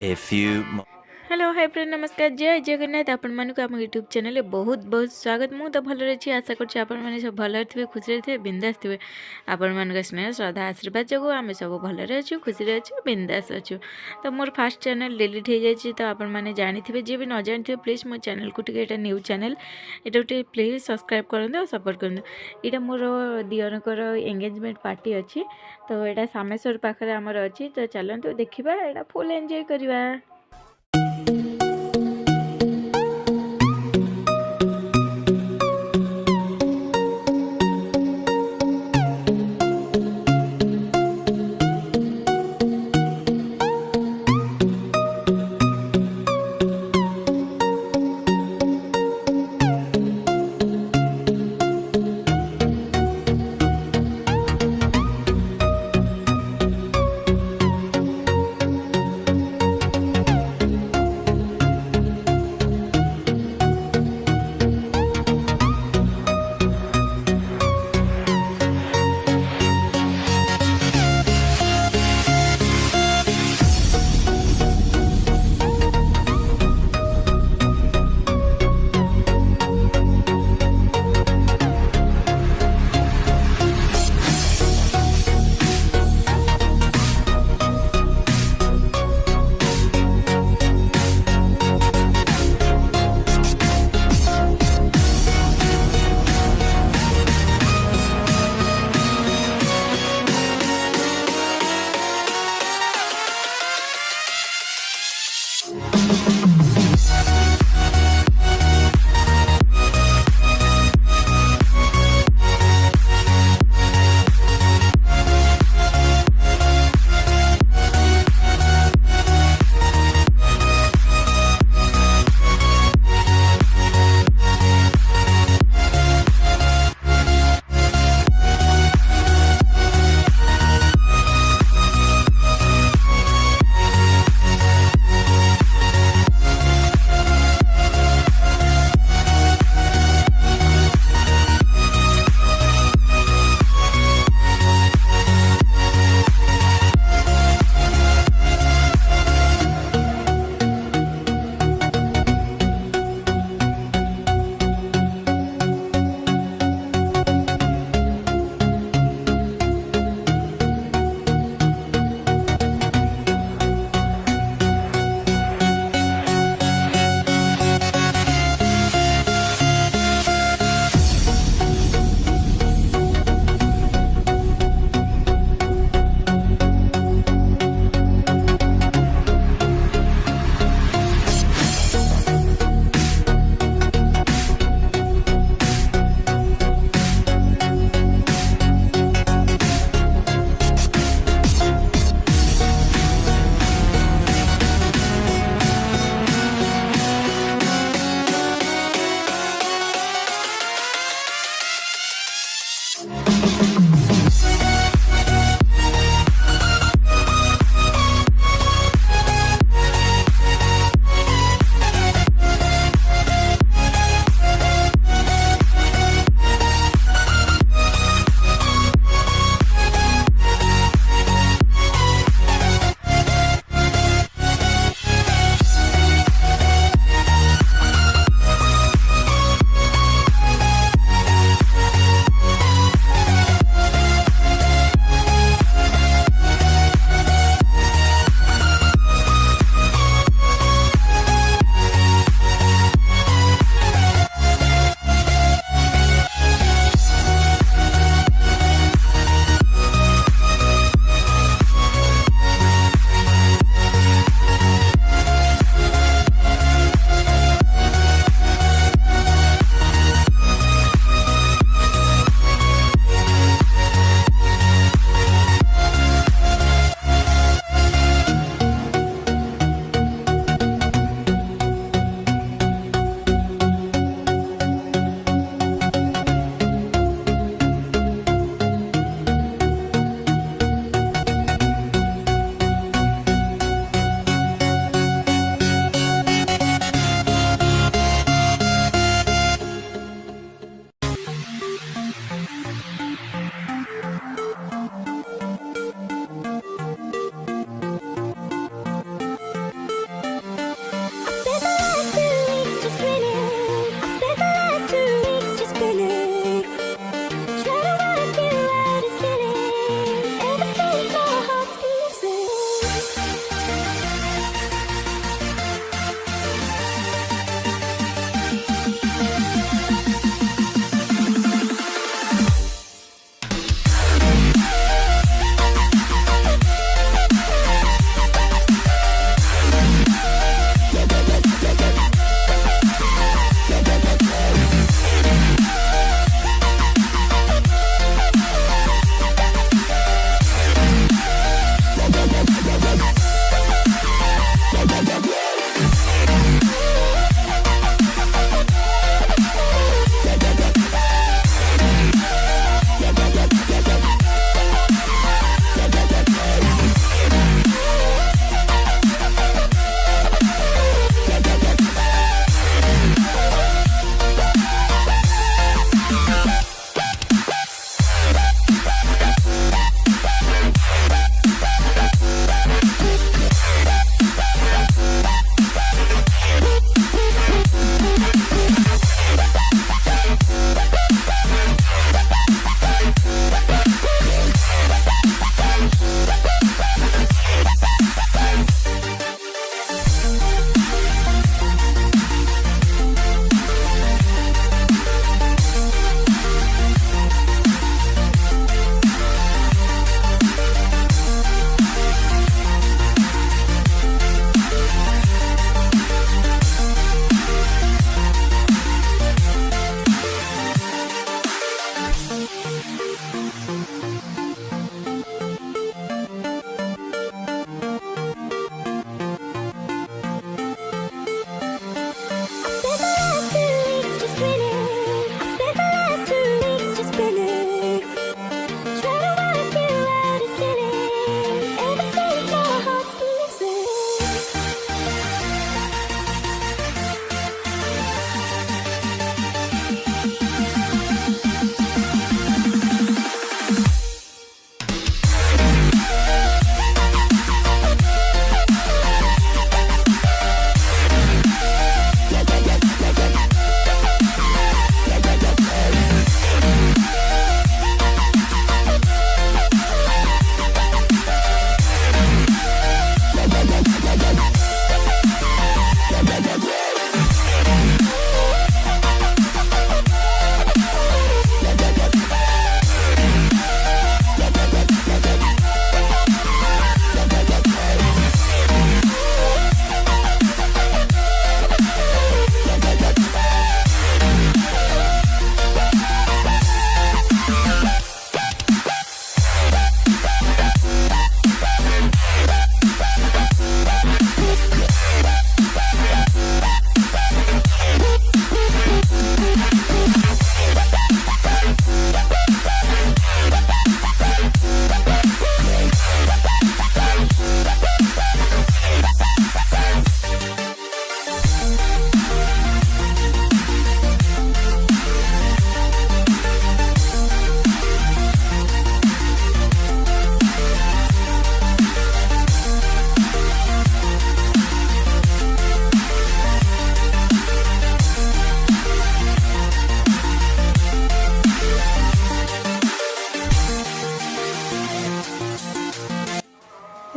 A few hello hi friend नमस्कार जय जगन्नाथ आपण मानक आम यूट्यूब चैनल बहुत बहुत स्वागत मु तो भल रही आशा कर आपण मैंने सब भल थे खुशी थे बिंदास थे आपण मान स्नेह श्रद्धा आशीर्वाद जो आम सब भलरे अच्छु खुशी अच्छु बिंदास अच्छु तो मोर फास्ट चैनल डिलीट हो जाए तो आपण मैंने जानी जी भी न जानी प्लीज मो चैनल को टे न्यू चैनल ये गोटे प्लीज सब्सक्राइब करूँ और सपोर्ट करूँ यहाँ मोर दियरकर एंगेजमेंट पार्टी अच्छी तो यहाँ सामेश्वर पाखे आमर अच्छी तो चलते देखा यहाँ फुल एंजॉय करवा।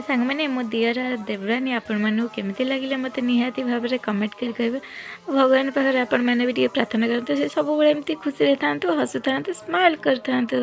ସାଙ୍ଗମାନେ ମୋ ଦିଅର ଦେବରାନୀ ଆପଣମାନଙ୍କୁ କେମିତି ଲାଗିଲା ମୋତେ ନିହାତି ଭାବରେ କମେଣ୍ଟ କରି କହିବେ। ଭଗବାନ ପାଖରେ ଆପଣମାନେ ବି ଟିକେ ପ୍ରାର୍ଥନା କରନ୍ତୁ ସେ ସବୁବେଳେ ଏମିତି ଖୁସିରେ ଥାଆନ୍ତୁ, ହସୁଥାନ୍ତୁ, ସ୍ମାଇଲ୍ କରିଥାନ୍ତୁ।